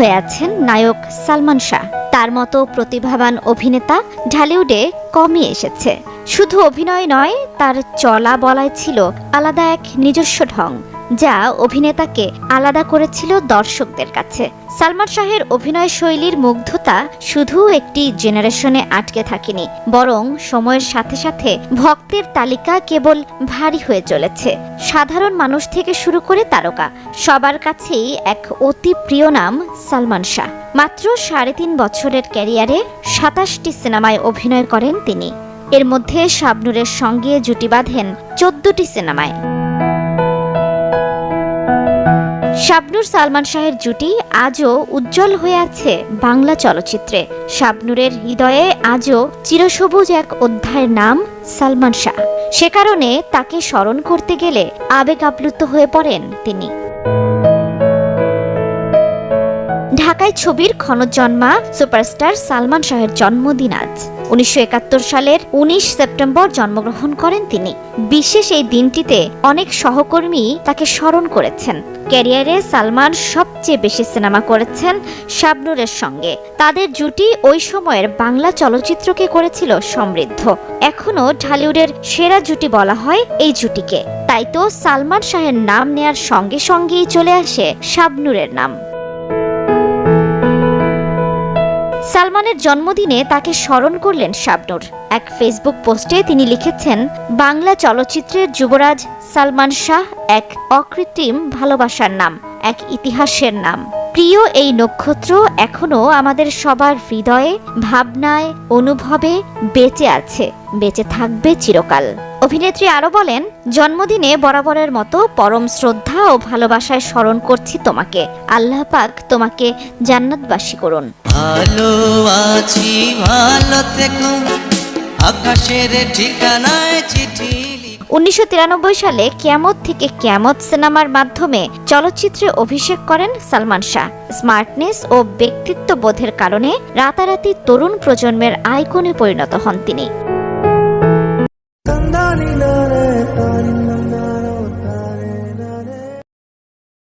হয়ে আছেন নায়ক সালমান শাহ। তার মতো প্রতিভাবান অভিনেতা ঢালিউডে কমই এসেছে। শুধু অভিনয় নয়, তার চলা বলায় ছিল আলাদা এক নিজস্ব ঢং, যা অভিনেতাকে আলাদা করেছিল দর্শকদের কাছে। সালমান শাহের অভিনয় শৈলীর মুগ্ধতা শুধু একটি জেনারেশনে আটকে থাকেনি, বরং সময়ের সাথে সাথে ভক্তের তালিকা কেবল ভারী হয়ে চলেছে। সাধারণ মানুষ থেকে শুরু করে তারকা, সবার কাছেই এক অতি প্রিয় নাম সালমান শাহ। মাত্র 3.5 বছরের ক্যারিয়ারে 27টি সিনেমায় অভিনয় করেন তিনি। এর মধ্যে শাবনূরের সঙ্গে জুটি বাঁধেন 14টি সিনেমায়। শাবনূর সালমান শাহের জুটি আজও উজ্জ্বল হয়ে আছে বাংলা চলচ্চিত্রে। শাবনূরের হৃদয়ে আজও চিরসবুজ এক অধ্যায়ের নাম সালমান শাহ। সে কারণে তাকে স্মরণ করতে গেলে আবেগ আপ্লুত হয়ে পড়েন তিনি। ঢাকায় ছবির ক্ষণজন্মা সুপারস্টার সালমান শাহের জন্মদিন আজ। 1971 সালের 19 সেপ্টেম্বর জন্মগ্রহণ করেন তিনি। বিশেষ এই দিনটিতে অনেক সহকর্মী তাকে স্মরণ করেছেন। ক্যারিয়ারে সালমান সবচেয়ে বেশি সিনেমা করেছেন শাবনূরের সঙ্গে। তাদের জুটি ওই সময়ের বাংলা চলচ্চিত্রকে করেছিল সমৃদ্ধ। এখনো ঢালিউডের সেরা জুটি বলা হয় এই জুটিকে। তাই তো সালমান শাহের নাম নেয়ার সঙ্গে সঙ্গেই চলে আসে শাবনূরের নাম। সালমানের জন্মদিনে তাকে স্মরণ করলেন শাবনূর। এক ফেসবুক পোস্টে তিনি লিখেছেন, বাংলা চলচ্চিত্রের যুবরাজ সালমান শাহ এক অকৃত্রিম ভালোবাসার নাম, এক ইতিহাসের নাম। প্রিয় এই নক্ষত্র এখনো আমাদের সবার হৃদয়ে, ভাবনায়, অনুভবে বেঁচে আছে, বেঁচে থাকবে চিরকাল। অভিনেত্রী আরো বলেন, জন্মদিনে বরাবরের মতো পরম শ্রদ্ধা ও ভালোবাসায় স্মরণ করছি তোমাকে। আল্লাহ পাক তোমাকে জান্নাতবাসী করুন। ভালো আছি, ভালো থেকো, আকাশের ঠিকানায় চিঠি। 1993 সালে কিয়ামত থেকে কিয়ামত সিনেমার মাধ্যমে চলচ্চিত্রে অভিষেক করেন সালমান শাহ। স্মার্টনেস ও ব্যক্তিত্ববোধের কারণে রাতারাতি তরুণ প্রজন্মের আইকনে পরিণত হন তিনি।